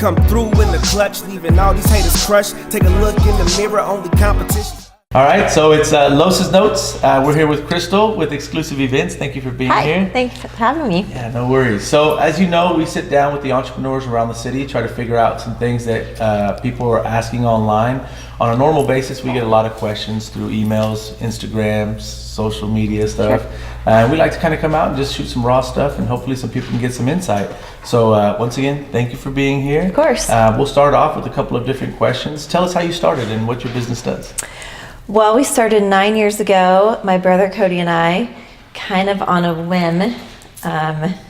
come through in the clutch, leaving all these haters crushed. Take a look in the mirror, only competition. All right, so it's Los's Notes. We're here with Crystal with Xclusive Events. Thank you for being here. Thanks for having me. Yeah, no worries. So as you know, we sit down with the entrepreneurs around the city, try to figure out some things that people are asking online. On a normal basis, we get a lot of questions through emails, Instagrams, social media stuff. Sure. And we like to kind of come out and just shoot some raw stuff, and hopefully some people can get some insight. So once again, thank you for being here. Of course. We'll start off with a couple of different questions. Tell us how you started and what your business does. Well, we started 9 years ago. My brother Cody and I, kind of on a whim,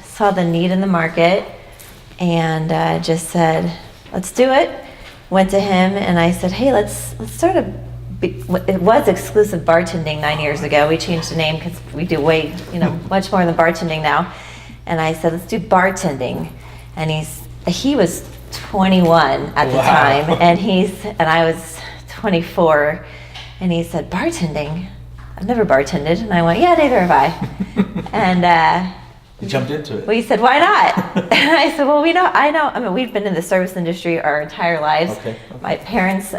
saw the need in the market and just said, let's do it. Went to him and I said, hey, let's start it was Exclusive Bartending 9 years ago. We changed the name because we do way, much more than bartending now. And I said, let's do bartending. And he was 21 at the time, and I was 24. And he said, bartending? I've never bartended. And I went, yeah, neither have I. And you jumped into it. We said, why not? And I said, well, I mean, we've been in the service industry our entire lives. Okay. My parents,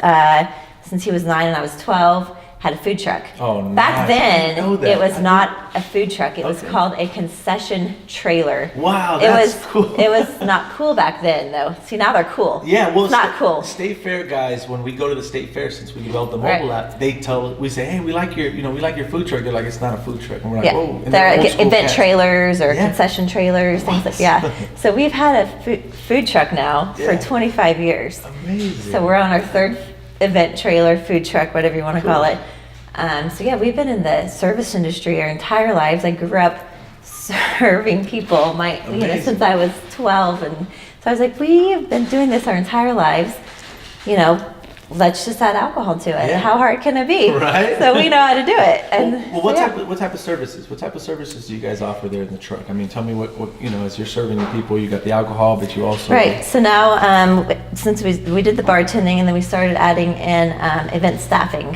since he was 9 and I was 12, had a food truck. Oh, nice. Back then, it was not a food truck. It was Okay. called a concession trailer. Wow, that's cool. It was not cool back then, though. See, now they're cool. Yeah, well, it's not cool. State fair guys, when we go to the state fair, since we developed the mobile app, we say, hey, we like your food truck. They're like, it's not a food truck, and we're like, Yeah, whoa. And they're like event cats. trailers or concession trailers, things like So we've had a food truck now for 25 years. Amazing. So we're on our third event trailer, food truck, whatever you want to call it. So yeah, we've been in the service industry our entire lives. I grew up serving people since I was 12, and so I was like, we've been doing this our entire lives. Let's just add alcohol to it. Yeah. How hard can it be? Right. So we know how to do it. And well, what type of services? What type of services do you guys offer there in the truck? I mean, tell me what as you're serving the people, you got the alcohol, but you also So now since we did the bartending, and then we started adding in event staffing.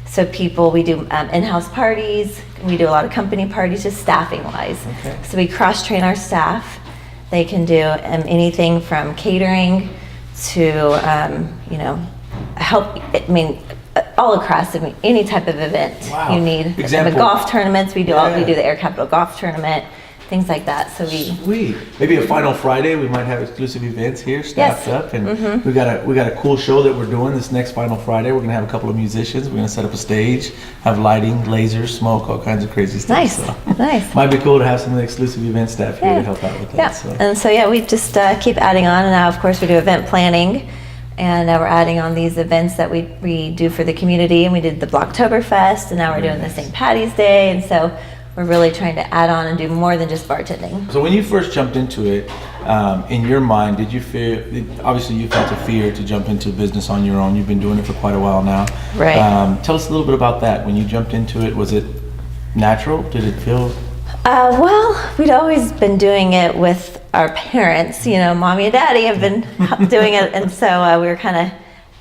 So we do in-house parties. We do a lot of company parties, just staffing wise. Okay. So we cross-train our staff. They can do anything from catering to help. I mean, all across. I mean, any type of event you need. Example. The golf tournaments we do. We do the Air Capital Golf Tournament. Things like that. So Sweet. Maybe a final Friday, we might have Exclusive Events here staffed up, and we got a cool show that we're doing this next final Friday. We're gonna have a couple of musicians. We're gonna set up a stage, have lighting, lasers, smoke, all kinds of crazy stuff. Nice. Nice. Might be cool to have some of the Exclusive Event staff here to help out with that. Yeah. So. And so we just keep adding on, and now of course we do event planning, and now we're adding on these events that we do for the community, and we did the Blocktoberfest, and now we're doing the St. Paddy's Day, and so we're really trying to add on and do more than just bartending. So when you first jumped into it, in your mind, did you fear? Obviously, you felt a fear to jump into business on your own. You've been doing it for quite a while now. Right. Tell us a little bit about that. When you jumped into it, was it natural? Did it feel? Well, we'd always been doing it with our parents. Mommy and Daddy have been doing it, and so we were kind of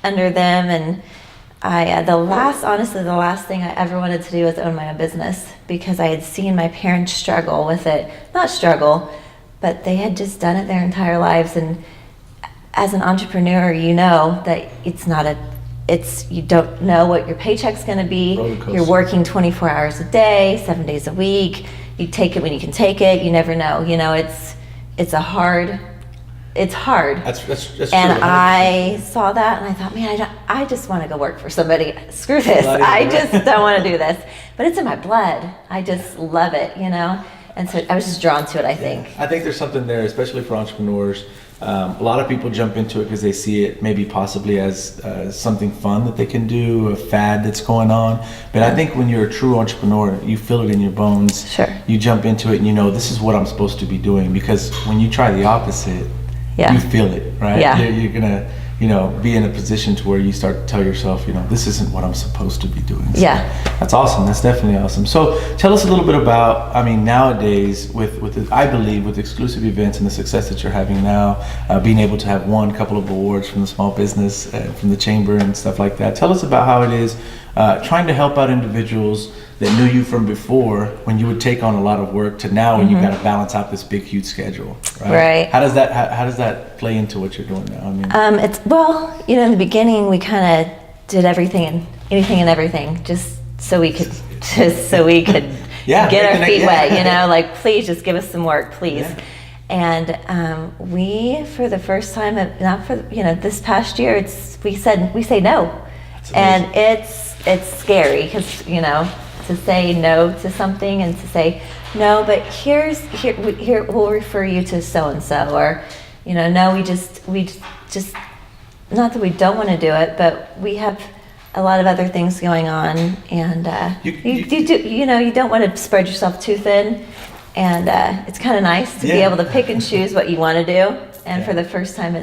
under them. And the last thing I ever wanted to do was own my own business, because I had seen my parents struggle with it. Not struggle, but they had just done it their entire lives. And as an entrepreneur, you know that you don't know what your paycheck's going to be. You're working 24 hours a day, 7 days a week. You take it when you can take it. You never know. It's hard. That's true. And I saw that and I thought, man, I just want to go work for somebody. Screw this. I just don't want to do this. But it's in my blood. I just love it, And so I was just drawn to it, I think. I think there's something there, especially for entrepreneurs. A lot of people jump into it because they see it maybe possibly as something fun that they can do, a fad that's going on. But I think when you're a true entrepreneur, you feel it in your bones. Sure. You jump into it and this is what I'm supposed to be doing. Because when you try the opposite, you feel it, right? Yeah. You're gonna, be in a position to where you start to tell yourself, this isn't what I'm supposed to be doing. So that's awesome. That's definitely awesome. So tell us a little bit about, nowadays I believe with Xclusive Events and the success that you're having now, being able to have won a couple of awards from the small business, from the chamber and stuff like that. Tell us about how it is trying to help out individuals that knew you from before when you would take on a lot of work to now when you got to balance out this big, huge schedule, right? How does that play into what you're doing now? I mean, it's, well, in the beginning we kind of did anything and everything just so we could get our feet wet, like, please just give us some work, please. Yeah. And we, for the first time, not for this past year, we say no, and it's scary because to say no to something and to say no, but here we'll refer you to so and so, or no, we just not that we don't want to do it, but we have a lot of other things going on, and you don't want to spread yourself too thin, and it's kind of nice to be able to pick and choose what you want to do, and for the first time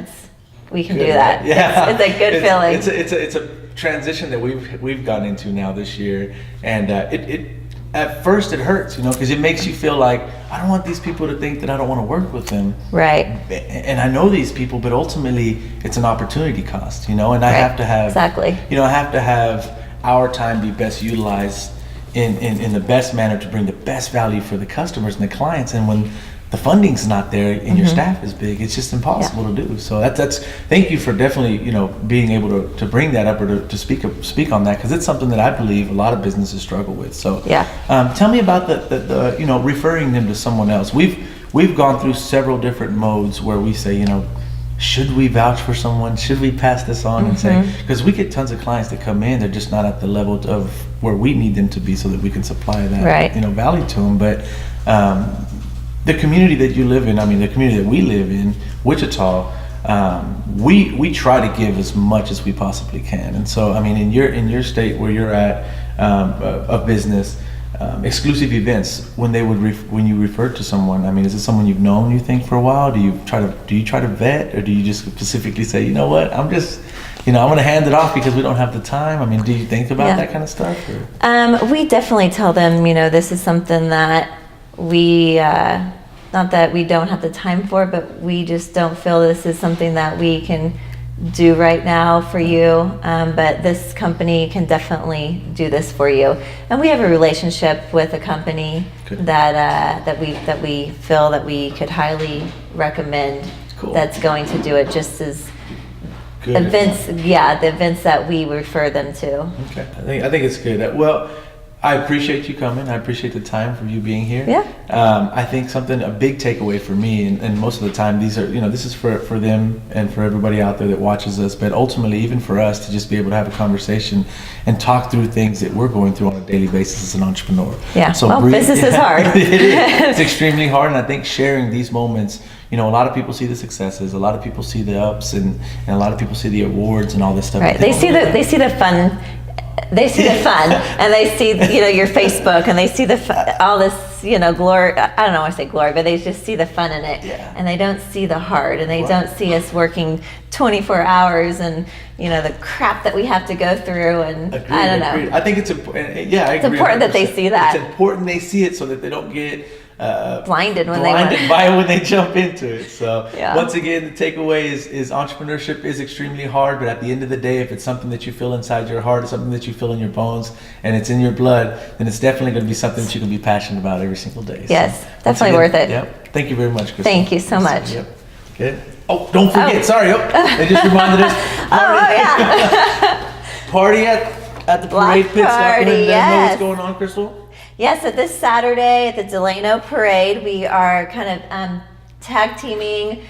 we can do that. Right? Yeah. It's a good feeling. It's a transition that we've gone into now this year, and it at first it hurts, because it makes you feel like, I don't want these people to think that I don't want to work with them. Right. And I know these people, but ultimately it's an opportunity cost, and I have to have, exactly. I have to have our time be best utilized in the best manner to bring the best value for the customers and the clients. And when the funding's not there and your staff is big, it's just impossible to do. So that's thank you for definitely being able to bring that up, or to speak on that, because it's something that I believe a lot of businesses struggle with. So tell me about the referring them to someone else. We've gone through several different modes where we say, should we vouch for someone? Should we pass this on and say, because we get tons of clients that come in, they're just not at the level of where we need them to be so that we can supply that value to them. But the community that you live in, the community that we live in, Wichita, we try to give as much as we possibly can. And so, in your state where you're at, of business, Xclusive Events, when you refer to someone, is it someone you've known, you think, for a while? Do you try to vet, or do you just specifically say, you know what, I'm just, I'm going to hand it off because we don't have the time? Do you think about that kind of stuff? Or? We definitely tell them, this is something that we, not that we don't have the time for, but we just don't feel this is something that we can do right now for you, but this company can definitely do this for you. And we have a relationship with a company that we feel that we could highly recommend. Cool. That's going to do it just as good events. Yeah, the events that we refer them to. Okay, I think it's good. Well, I appreciate you coming. I appreciate the time for you being here. Yeah. I think a big takeaway for me, and most of the time these are, this is for them and for everybody out there that watches us, but ultimately even for us to just be able to have a conversation and talk through things that we're going through on a daily basis as an entrepreneur. Yeah, so business is hard. It is. It's extremely hard, and I think sharing these moments, a lot of people see the successes, a lot of people see the ups, and a lot of people see the awards and all this stuff. Right, they see the fun. They see the fun, and they see your Facebook, and they see all this glory. I don't know why I say glory, but they just see the fun in it, and they don't see the hard, and they don't see us working 24 hours and the crap that we have to go through. And I don't know. I think it's important. Yeah, I agree. It's important that they see that. It's important they see it so that they don't get blinded when they jump into it. So once again, the takeaway is entrepreneurship is extremely hard, but at the end of the day, if it's something that you feel inside your heart, something that you feel in your bones, and it's in your blood, then it's definitely going to be something that you can be passionate about every single day. Yes, definitely worth it. Yep. Thank you very much, Crystal. Thank you so much. Yep. Good. Oh, don't forget. Sorry. They just reminded us. Party at the parade pit stop. Know what's going on, Crystal? Yes, at this Saturday at the Delano parade, we are kind of tag teaming.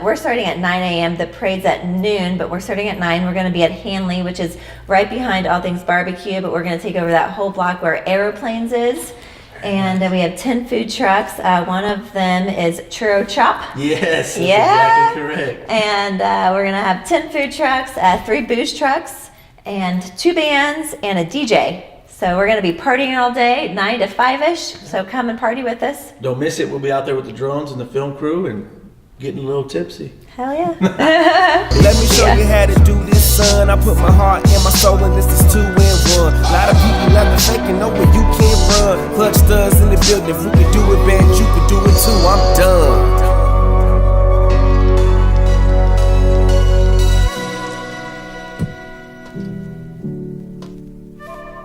We're starting at 9 a.m. The parade's at noon, but we're starting at 9. We're going to be at Hanley, which is right behind All Things Barbecue, but we're going to take over that whole block where Aeroplanes is. And we have 10 food trucks. One of them is Churro Chop. Yes, that's exactly correct. And we're going to have 10 food trucks, 3 booze trucks, and 2 bands, and a DJ. So we're going to be partying all day, 9 to 5-ish. So come and party with us. Don't miss it. We'll be out there with the drones and the film crew and getting a little tipsy. Hell yeah. Let me show you how to do this, son. I put my heart and my soul in this, is 2 in 1. A lot of people out there faking, know where you can't run. Clutch studs in the building. If we could do it bad, you could do it too. I'm done.